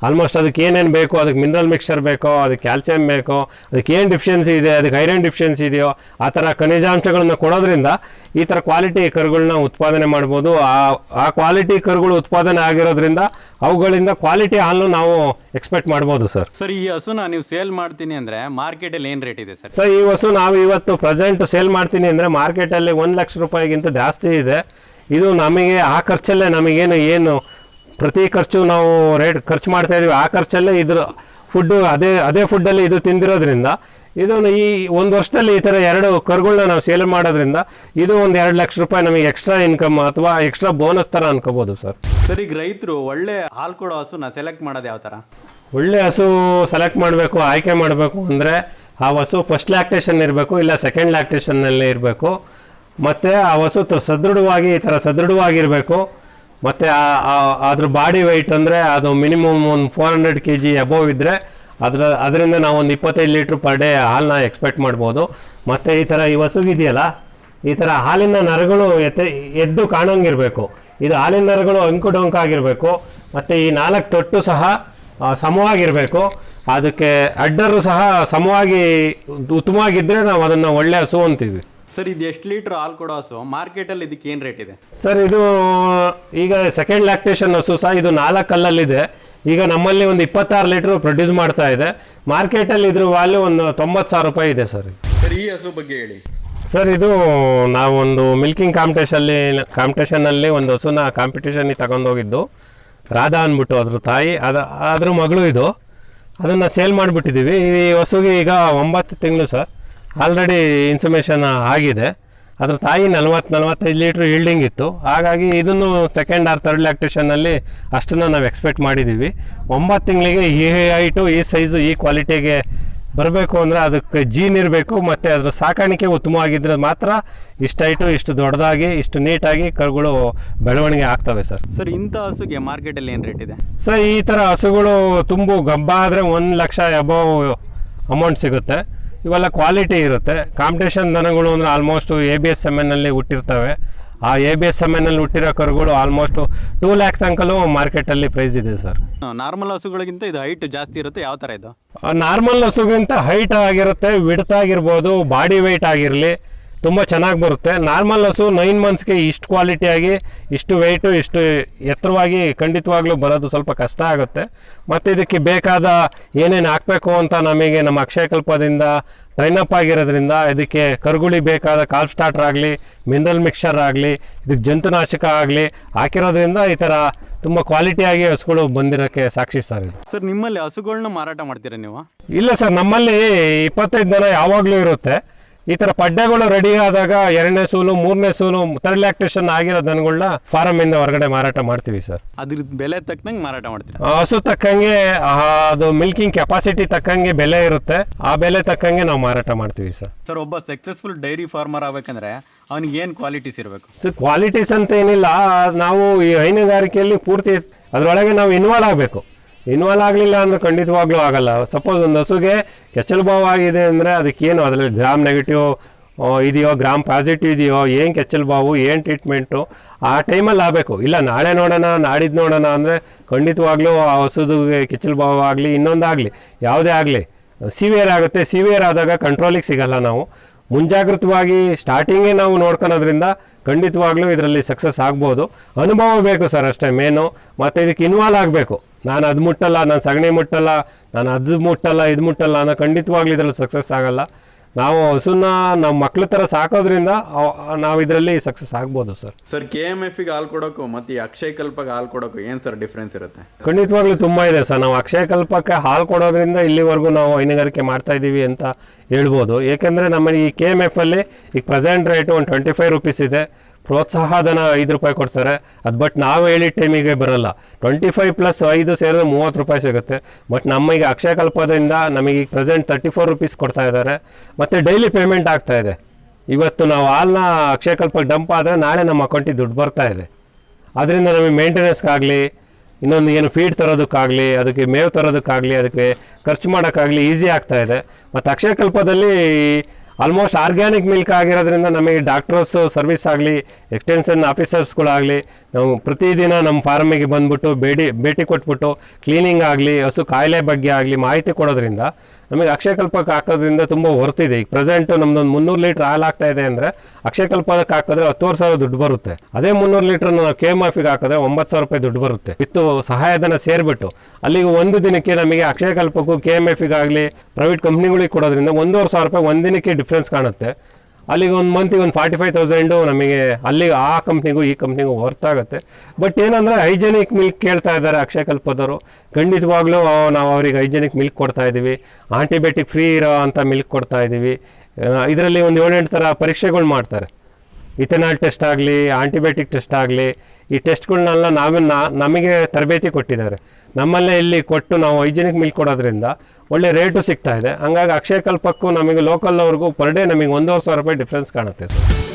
ಆಲ್ಮೋಸ್ಟ್ ಅದಕ್ಕೆ ಏನೇನು ಬೇಕೋ, ಅದಕ್ಕೆ ಮಿನರಲ್ ಮಿಕ್ಸ್ಚರ್ ಬೇಕೋ, ಅದಕ್ಕೆ ಕ್ಯಾಲ್ಸಿಯಂ ಬೇಕೋ, ಅದಕ್ಕೆ ಏನು ಡಿಫಿಷಿಯನ್ಸಿ ಇದೆ, ಅದಕ್ಕೆ ಐರನ್ ಡಿಫಿಷಿಯನ್ಸಿ ಇದೆಯೋ, ಆ ಥರ ಖನಿಜಾಂಶಗಳನ್ನ ಕೊಡೋದ್ರಿಂದ ಈ ಥರ ಕ್ವಾಲಿಟಿ ಕರುಗಳನ್ನ ಉತ್ಪಾದನೆ ಮಾಡ್ಬೋದು. ಆ ಕ್ವಾಲಿಟಿ ಕರುಗಳು ಉತ್ಪಾದನೆ ಆಗಿರೋದ್ರಿಂದ ಅವುಗಳಿಂದ ಕ್ವಾಲಿಟಿ ಹಾಲು ನಾವು ಎಕ್ಸ್ಪೆಕ್ಟ್ ಮಾಡ್ಬೋದು ಸರ್. ಸರ್, ಈ ಹಸುನ ನೀವು ಸೇಲ್ ಮಾಡ್ತೀನಿ ಅಂದರೆ ಮಾರ್ಕೆಟಲ್ಲಿ ಏನು ರೇಟ್ ಇದೆ ಸರ್? ಸರ್, ಈ ಹಸು ನಾವು ಇವತ್ತು ಪ್ರೆಸೆಂಟ್ ಸೇಲ್ ಮಾಡ್ತೀನಿ ಅಂದರೆ ಮಾರ್ಕೆಟಲ್ಲಿ 1 ಲಕ್ಷ ರೂಪಾಯಿಗಿಂತ ಜಾಸ್ತಿ ಇದೆ. ಇದು ನಮಗೆ ಆ ಖರ್ಚಲ್ಲೇ ಏನು ಪ್ರತಿ ಖರ್ಚು ನಾವು ರೇಟ್ ಖರ್ಚು ಮಾಡ್ತಾ ಇದೀವಿ, ಆ ಖರ್ಚಲ್ಲೇ ಇದ್ರ ಫುಡ್ಡು ಅದೇ ಫುಡ್ಡಲ್ಲಿ ಇದು ತಿಂದಿರೋದ್ರಿಂದ ಇದು ಈ 1 ವರ್ಷದಲ್ಲಿ ಈ ಥರ 2 ಕರುಗಳನ್ನ ನಾವು ಸೇಲ್ ಮಾಡೋದ್ರಿಂದ ಇದು ಒಂದು 2 ಲಕ್ಷ ರೂಪಾಯಿ ನಮಗೆ ಎಕ್ಸ್ಟ್ರಾ ಇನ್ಕಮ್ ಅಥವಾ ಎಕ್ಸ್ಟ್ರಾ ಬೋನಸ್ ಥರ ಅನ್ಕೋಬೋದು ಸರ್. ಸರ್, ಈಗ ರೈತರು ಒಳ್ಳೆ ಹಾಲು ಕೊಡೋ ಹಸುನ ಸೆಲೆಕ್ಟ್ ಮಾಡೋದು ಯಾವ ಥರ? ಒಳ್ಳೆ ಹಸು ಸೆಲೆಕ್ಟ್ ಮಾಡಬೇಕು, ಆಯ್ಕೆ ಮಾಡಬೇಕು ಅಂದರೆ ಆ ಹಸು ಫಸ್ಟ್ ಲ್ಯಾಕ್ಟೇಷನ್ ಇರಬೇಕು, ಇಲ್ಲ ಸೆಕೆಂಡ್ ಲ್ಯಾಕ್ಟೇಷನ್ನಲ್ಲಿ ಇರಬೇಕು. ಮತ್ತು ಆ ಹಸು ಈ ಥರ ಸದೃಢವಾಗಿರಬೇಕು. ಮತ್ತು ಅದ್ರ ಬಾಡಿ ವೆಯ್ಟ್ ಅಂದರೆ ಅದು ಮಿನಿಮಮ್ ಒಂದು 400 kg ಅಬೋವ್ ಇದ್ದರೆ ಅದರಿಂದ ನಾವು ಒಂದು 25 ಲೀಟ್ರ್ ಪರ್ ಡೇ ಹಾಲನ್ನ ಎಕ್ಸ್ಪೆಕ್ಟ್ ಮಾಡ್ಬೋದು. ಮತ್ತು ಈ ಥರ ಈ ಹಸುಗಿದೆಯಲ್ಲ, ಈ ಥರ ಹಾಲಿನ ನರಗಳು ಎದ್ದು ಕಾಣೋಂಗಿರಬೇಕು. ಇದು ಹಾಲಿನ ನರಗಳು ಅಂಕು ಆಗಿರಬೇಕು. ಮತ್ತು ಈ 4 ತೊಟ್ಟು ಸಹ ಸಮವಾಗಿರಬೇಕು. ಅದಕ್ಕೆ ಅಡ್ಡರು ಸಹ ಸಮವಾಗಿ ಉತ್ತಮವಾಗಿದ್ದರೆ ನಾವು ಅದನ್ನು ಒಳ್ಳೆ ಹಸು ಅಂತೀವಿ. ಸರ್, ಇದು ಎಷ್ಟು ಲೀಟ್ರ್ ಹಾಲು ಕೊಡೋ ಹಸು? ಮಾರ್ಕೆಟಲ್ಲಿ ಇದಕ್ಕೆ ಏನು ರೇಟ್ ಇದೆ? ಸರ್, ಇದು ಈಗ ಸೆಕೆಂಡ್ ಲ್ಯಾಕ್ಟೇಷನ್ ಹಸು ಸಹ ಇದು 4 ಕಲ್ಲಲ್ಲಿದೆ. ಈಗ ನಮ್ಮಲ್ಲಿ ಒಂದು 26 ಲೀಟ್ರ್ ಪ್ರೊಡ್ಯೂಸ್ ಮಾಡ್ತಾ ಇದೆ. ಮಾರ್ಕೆಟಲ್ಲಿ ಇದ್ರ ವ್ಯಾಲ್ಯೂ ಒಂದು 90,000 ರೂಪಾಯಿ ಇದೆ ಸರ್. ಸರ್, ಈ ಹಸು ಬಗ್ಗೆ ಹೇಳಿ. ಸರ್, ಇದು ನಾವೊಂದು ಮಿಲ್ಕಿಂಗ್ ಕಾಂಪಿಟೇಷನಲ್ಲಿ ಒಂದು ಹಸುನ ಕಾಂಪಿಟೇಷನ್ಗೆ ತಗೊಂಡೋಗಿದ್ದು. ರಾಧಾ ಅಂದ್ಬಿಟ್ಟು ಅದ್ರ ತಾಯಿ, ಅದ್ರ ಮಗಳು ಇದು. ಅದನ್ನು ಸೇಲ್ ಮಾಡಿಬಿಟ್ಟಿದ್ದೀವಿ. ಈ ಹಸುಗೆ ಈಗ 9 ತಿಂಗಳು ಸರ್. ಆಲ್ರೆಡಿ ಇನ್ಸುಮೇಷನ್ ಆಗಿದೆ. ಅದ್ರ ತಾಯಿ 40-45 ಲೀಟ್ರ್ ಈಲ್ಡಿಂಗ್ ಇತ್ತು. ಹಾಗಾಗಿ ಇದನ್ನು ಸೆಕೆಂಡ್ ಆರ್ ಥರ್ಡ್ ಲ್ಯಾಕ್ಟೇಷನ್ನಲ್ಲಿ ಅಷ್ಟನ್ನು ನಾವು ಎಕ್ಸ್ಪೆಕ್ಟ್ ಮಾಡಿದ್ದೀವಿ. 9 ತಿಂಗಳಿಗೆ ಈ ಹೈಟು, ಈ ಸೈಜು, ಈ ಕ್ವಾಲಿಟಿಗೆ ಬರಬೇಕು ಅಂದರೆ ಅದಕ್ಕೆ ಜೀನ್ ಇರಬೇಕು. ಮತ್ತು ಅದ್ರ ಸಾಕಾಣಿಕೆ ಉತ್ತಮವಾಗಿದ್ದರೆ ಮಾತ್ರ ಇಷ್ಟು ಹೈಟು, ಇಷ್ಟು ದೊಡ್ಡದಾಗಿ, ಇಷ್ಟು ನೀಟಾಗಿ ಕರುಗಳು ಬೆಳವಣಿಗೆ ಆಗ್ತವೆ ಸರ್. ಸರ್, ಇಂಥ ಹಸುಗೆ ಮಾರ್ಕೆಟಲ್ಲಿ ಏನು ರೇಟ್ ಇದೆ? ಸರ್, ಈ ಥರ ಹಸುಗಳು ಗಬ್ಬ ಆದರೆ 1 ಲಕ್ಷ ಅಬೋವ್ ಅಮೌಂಟ್ ಸಿಗುತ್ತೆ. ಇವೆಲ್ಲ ಕ್ವಾಲಿಟಿ ಇರುತ್ತೆ. ಕಾಂಪಿಟೇಷನ್ ದನಗಳು ಅಂದರೆ ಆಲ್ಮೋಸ್ಟ್ ABS-MNನಲ್ಲಿ ಹುಟ್ಟಿರ್ತವೆ. ಆ ABS-MNನಲ್ಲಿ ಹುಟ್ಟಿರೋ ಕರುಗಳು ಆಲ್ಮೋಸ್ಟ್ 2 ಲ್ಯಾಕ್ ತನಕಲೂ ಮಾರ್ಕೆಟಲ್ಲಿ ಪ್ರೈಸ್ ಇದೆ ಸರ್. ನಾರ್ಮಲ್ ಹಸುಗಳಿಗಿಂತ ಇದು ಹೈಟ್ ಜಾಸ್ತಿ ಇರುತ್ತೆ. ಯಾವ ಥರ ಇದು? ನಾರ್ಮಲ್ ಹಸುಗಿಂತ ಹೈಟ್ ಆಗಿರುತ್ತೆ, ವಿಡ್ತ್ ಆಗಿರ್ಬೋದು, ಬಾಡಿ ವೆಯ್ಟ್ ಆಗಿರಲಿ ತುಂಬ ಚೆನ್ನಾಗಿ ಬರುತ್ತೆ. ನಾರ್ಮಲ್ ಹಸು 9 ಮಂತ್ಸ್ಗೆ ಇಷ್ಟು ಕ್ವಾಲಿಟಿಯಾಗಿ, ಇಷ್ಟು ವೆಯ್ಟು, ಇಷ್ಟು ಎತ್ತರವಾಗಿ ಖಂಡಿತವಾಗ್ಲೂ ಬರೋದು ಸ್ವಲ್ಪ ಕಷ್ಟ ಆಗುತ್ತೆ. ಮತ್ತು ಇದಕ್ಕೆ ಬೇಕಾದ ಏನೇನು ಹಾಕಬೇಕು ಅಂತ ನಮಗೆ ನಮ್ಮ ಅಕ್ಷಯಕಲ್ಪದಿಂದ ಟ್ರೈನಪ್ ಆಗಿರೋದ್ರಿಂದ ಇದಕ್ಕೆ ಕರುಗಳಿಗೆ ಬೇಕಾದ ಕಾಲ್ ಸ್ಟಾರ್ಟರ್ ಆಗಲಿ, ಮಿನರಲ್ ಮಿಕ್ಸ್ಚರ್ ಆಗಲಿ, ಇದಕ್ಕೆ ಜಂತುನಾಶಕ ಆಗಲಿ ಹಾಕಿರೋದ್ರಿಂದ ಈ ಥರ ತುಂಬ ಕ್ವಾಲಿಟಿಯಾಗಿ ಹಸುಗಳು ಬಂದಿರೋಕ್ಕೆ ಸಾಕ್ಷಿ ಸರ್ ಇದು. ಸರ್, ನಿಮ್ಮಲ್ಲಿ ಹಸುಗಳನ್ನ ಮಾರಾಟ ಮಾಡ್ತೀರಾ ನೀವು? ಇಲ್ಲ ಸರ್, ನಮ್ಮಲ್ಲಿ 25 ದನ ಯಾವಾಗಲೂ ಇರುತ್ತೆ. ಈ ಥರ ಪಡ್ಡೆಗಳು ರೆಡಿ ಆದಾಗ 2ನೇ ಸೂಲು, 3ನೇ ಸೂಲು, ಥರ್ಡ್ ಲ್ಯಾಕ್ಟೇಷನ್ ಆಗಿರೋ ದನಗಳನ್ನ ಫಾರಮಿಂದ ಹೊರಗಡೆ ಮಾರಾಟ ಮಾಡ್ತೀವಿ ಸರ್. ಅದ್ರ ಬೆಲೆ ತಕ್ಕಂಗೆ ಮಾರಾಟ ಮಾಡ್ತೀವಿ. ಹಸು ತಕ್ಕಂಗೆ ಅದು ಮಿಲ್ಕಿಂಗ್ ಕೆಪಾಸಿಟಿ ತಕ್ಕಂಗೆ ಬೆಲೆ ಇರುತ್ತೆ. ಆ ಬೆಲೆ ತಕ್ಕಂಗೆ ನಾವು ಮಾರಾಟ ಮಾಡ್ತೀವಿ ಸರ್. ಸರ್, ಒಬ್ಬ ಸಕ್ಸಸ್ಫುಲ್ ಡೈರಿ ಫಾರ್ಮರ್ ಆಗಬೇಕಂದ್ರೆ ಅವ್ನಿಗೆ ಏನು ಕ್ವಾಲಿಟೀಸ್ ಇರಬೇಕು? ಸರ್, ಕ್ವಾಲಿಟೀಸ್ ಅಂತ ಏನಿಲ್ಲ. ನಾವು ಈ ಹೈನುಗಾರಿಕೆಯಲ್ಲಿ ಪೂರ್ತಿ ಅದರೊಳಗೆ ನಾವು ಇನ್ವಾಲ್ವ್ ಆಗಬೇಕು. ಇನ್ವಾಲ್ವ್ ಆಗಲಿಲ್ಲ ಅಂದರೆ ಖಂಡಿತವಾಗ್ಲೂ ಆಗಲ್ಲ. ಸಪೋಸ್ ಒಂದು ಹಸುಗೆ ಕೆಚ್ಚಲು ಬಾವು ಆಗಿದೆ ಅಂದರೆ ಅದಕ್ಕೇನು ಅದರಲ್ಲಿ ಗ್ರಾಮ್ ನೆಗೆಟಿವ್ ಇದೆಯೋ, ಗ್ರಾಮ್ ಪಾಸಿಟಿವ್ ಇದೆಯೋ, ಏನು ಕೆಚ್ಚಲು ಬಾವು, ಏನು ಟ್ರೀಟ್ಮೆಂಟು ಆ ಟೈಮಲ್ಲಿ ಆಗಬೇಕು. ಇಲ್ಲ ನಾಳೆ ನೋಡೋಣ, ನಾಡಿದ್ದು ನೋಡೋಣ ಅಂದರೆ ಖಂಡಿತವಾಗ್ಲೂ ಆ ಹಸುದಿಗೆ ಕೆಚ್ಚಲು ಬಾವು ಆಗಲಿ, ಇನ್ನೊಂದಾಗಲಿ, ಯಾವುದೇ ಆಗಲಿ ಸಿವಿಯರ್ ಆಗುತ್ತೆ. ಸಿವಿಯರ್ ಆದಾಗ ಕಂಟ್ರೋಲಿಗೆ ಸಿಗಲ್ಲ. ನಾವು ಮುಂಜಾಗ್ರತವಾಗಿ ಸ್ಟಾರ್ಟಿಂಗೇ ನಾವು ನೋಡ್ಕೊಳೋದ್ರಿಂದ ಖಂಡಿತವಾಗ್ಲೂ ಇದರಲ್ಲಿ ಸಕ್ಸಸ್ ಆಗ್ಬೋದು. ಅನುಭವ ಬೇಕು ಸರ್ ಅಷ್ಟೇ ಮೇನು. ಮತ್ತು ಇದಕ್ಕೆ ಇನ್ವಾಲ್ವ್ ಆಗಬೇಕು. ನಾನು ಅದು ಮುಟ್ಟಲ್ಲ, ನಾನು ಸಗಣಿ ಮುಟ್ಟಲ್ಲ, ನಾನು ಅದು ಮುಟ್ಟಲ್ಲ, ಇದು ಮುಟ್ಟಲ್ಲ ಅನ್ನೋ ಖಂಡಿತವಾಗ್ಲೂ ಇದರಲ್ಲಿ ಸಕ್ಸಸ್ ಆಗಲ್ಲ. ನಾವು ಹಸುನ ನಮ್ಮ ಮಕ್ಳ ಥರ ಸಾಕೋದ್ರಿಂದ ನಾವು ಇದರಲ್ಲಿ ಸಕ್ಸಸ್ ಆಗ್ಬೋದು ಸರ್. ಸರ್, KMF-ಗೆ ಹಾಲು ಕೊಡೋಕ್ಕೂ ಮತ್ತು ಈ ಅಕ್ಷಯಕಲ್ಪಕ್ಕೆ ಹಾಲು ಕೊಡೋಕ್ಕೂ ಏನು ಸರ್ ಡಿಫ್ರೆನ್ಸ್ ಇರುತ್ತೆ? ಖಂಡಿತವಾಗ್ಲೂ ತುಂಬ ಇದೆ ಸರ್. ನಾವು ಅಕ್ಷಯಕಲ್ಪಕ್ಕೆ ಹಾಲು ಕೊಡೋದ್ರಿಂದ ಇಲ್ಲಿವರೆಗೂ ನಾವು ಹೈನುಗಾರಿಕೆ ಮಾಡ್ತಾ ಇದ್ದೀವಿ ಅಂತ ಹೇಳ್ಬೋದು. ಏಕೆಂದರೆ ನಮ್ಮ ಈ KMF-ಅಲ್ಲಿ ಈಗ ಪ್ರೆಸೆಂಟ್ ರೇಟು ಒಂದು 25 ರೂಪೀಸ್ ಇದೆ. ಪ್ರೋತ್ಸಾಹ ಧನ 5 ರೂಪಾಯಿ ಕೊಡ್ತಾರೆ. ಅದು ಬಟ್ ನಾವು ಹೇಳಿದ ಟೈಮಿಗೆ ಬರೋಲ್ಲ. 25 + 5 ಸೇರಿದ್ರೆ 30 ರೂಪಾಯಿ ಸಿಗುತ್ತೆ. ಬಟ್ ನಮಗೆ ಅಕ್ಷಯಕಲ್ಪದಿಂದ ನಮಗೆ ಈಗ ಪ್ರೆಸೆಂಟ್ 34 ರೂಪೀಸ್ ಕೊಡ್ತಾ ಇದ್ದಾರೆ. ಮತ್ತು ಡೈಲಿ ಪೇಮೆಂಟ್ ಆಗ್ತಾ ಇದೆ. ಇವತ್ತು ನಾವು ಹಾಲನ್ನ ಅಕ್ಷಯಕಲ್ಪಕ್ಕೆ ಡಂಪ್ ಆದರೆ ನಾಳೆ ನಮ್ಮ ಅಕೌಂಟಿಗೆ ದುಡ್ಡು ಬರ್ತಾ ಇದೆ. ಅದರಿಂದ ನಮಗೆ ಮೇಂಟೆನೆನ್ಸ್ಗಾಗಲಿ, ಇನ್ನೊಂದು ಏನು ಫೀಡ್ ತರೋದಕ್ಕಾಗಲಿ, ಅದಕ್ಕೆ ಮೇವು ತರೋದಕ್ಕಾಗಲಿ, ಅದಕ್ಕೆ ಖರ್ಚು ಮಾಡೋಕ್ಕಾಗಲಿ ಈಸಿ ಆಗ್ತಾ ಇದೆ. ಮತ್ತು ಅಕ್ಷಯಕಲ್ಪದಲ್ಲಿ ಆಲ್ಮೋಸ್ಟ್ ಆರ್ಗ್ಯಾನಿಕ್ ಮಿಲ್ಕ್ ಆಗಿರೋದ್ರಿಂದ ನಮಗೆ ಡಾಕ್ಟರ್ಸ್ ಸರ್ವಿಸ್ ಆಗಲಿ, ಎಕ್ಸ್ಟೆನ್ಷನ್ ಆಫೀಸರ್ಸ್ಗಳಾಗಲಿ ನಾವು ಪ್ರತಿದಿನ ನಮ್ಮ ಫಾರ್ಮಿಗೆ ಬಂದುಬಿಟ್ಟು ಭೇಟಿ ಕೊಟ್ಬಿಟ್ಟು ಕ್ಲೀನಿಂಗ್ ಆಗಲಿ, ಹಸು ಕಾಯಿಲೆ ಬಗ್ಗೆ ಆಗಲಿ ಮಾಹಿತಿ ಕೊಡೋದ್ರಿಂದ ನಮಗೆ ಅಕ್ಷಯಕಲ್ಪಕ್ಕೆ ಹಾಕೋದ್ರಿಂದ ತುಂಬ ಹೊರ್ತಿದೆ. ಈಗ ಪ್ರೆಸೆಂಟ್ ನಮ್ದೊಂದು 300 ಲೀಟ್ರ್ ಹಾಲು ಆಗ್ತಾ ಇದೆ ಅಂದರೆ ಅಕ್ಷಯಕಲ್ಪಕ್ಕೆ ಹಾಕಿದ್ರೆ 10,000 ದುಡ್ಡು ಬರುತ್ತೆ. ಅದೇ 300 ಲೀಟ್ರ್ ನಾವು KMF-ಗೆ ಹಾಕಿದ್ರೆ 9,000 ರೂಪಾಯಿ ದುಡ್ಡು ಬರುತ್ತೆ. ಇತ್ತು ಸಹಾಯಧನ ಸೇರಿಬಿಟ್ಟು ಅಲ್ಲಿಗೆ ಒಂದು ದಿನಕ್ಕೆ ನಮಗೆ ಅಕ್ಷಯಕಲ್ಪಕ್ಕೂ KMF-ಗಾಗಲಿ ಪ್ರೈವೇಟ್ ಕಂಪ್ನಿಗಳಿಗೆ ಕೊಡೋದ್ರಿಂದ 1,500 ರೂಪಾಯಿ ಒಂದು ದಿನಕ್ಕೆ ಡಿಫ್ರೆನ್ಸ್ ಕಾಣುತ್ತೆ. ಅಲ್ಲಿಗೆ ಒಂದು ಮಂತಿಗೆ ಒಂದು 45,000 ನಮಗೆ ಅಲ್ಲಿಗೆ ಆ ಕಂಪ್ನಿಗೂ ಈ ಕಂಪ್ನಿಗೂ ಹೊರ್ತಾಗುತ್ತೆ. ಬಟ್ ಏನಂದರೆ ಹೈಜೆನಿಕ್ ಮಿಲ್ಕ್ ಕೇಳ್ತಾ ಇದ್ದಾರೆ ಅಕ್ಷಯಕಲ್ಪದವರು. ಖಂಡಿತವಾಗ್ಲೂ ನಾವು ಅವ್ರಿಗೆ ಹೈಜೆನಿಕ್ ಮಿಲ್ಕ್ ಕೊಡ್ತಾ ಇದ್ದೀವಿ, ಆಂಟಿಬಯೋಟಿಕ್ ಫ್ರೀ ಇರೋ ಅಂಥ ಮಿಲ್ಕ್ ಕೊಡ್ತಾ ಇದ್ದೀವಿ. ಇದರಲ್ಲಿ ಒಂದು 7-8 ಥರ ಪರೀಕ್ಷೆಗಳು ಮಾಡ್ತಾರೆ. ಇಥೆನಾಲ್ ಟೆಸ್ಟ್ ಆಗಲಿ, ಆಂಟಿಬಯೋಟಿಕ್ ಟೆಸ್ಟ್ ಆಗಲಿ, ಈ ಟೆಸ್ಟ್ಗಳನ್ನೆಲ್ಲ ನಮಗೆ ತರಬೇತಿ ಕೊಟ್ಟಿದ್ದಾರೆ. ನಮ್ಮಲ್ಲೇ ಇಲ್ಲಿ ಕೊಟ್ಟು ನಾವು ಹೈಜೆನಿಕ್ ಮಿಲ್ಕ್ ಕೊಡೋದ್ರಿಂದ ಒಳ್ಳೆ ರೇಟು ಸಿಗ್ತಾ ಇದೆ. ಹಂಗಾಗಿ ಅಕ್ಷಯಕಲ್ಪಕ್ಕೂ ನಮಗೆ ಲೋಕಲ್ ಅವ್ರಿಗೂ ಪರ್ ಡೇ ನಮಗೆ 1,500 ರೂಪಾಯಿ ಡಿಫ್ರೆನ್ಸ್ ಕಾಣುತ್ತೆ ಸರ್.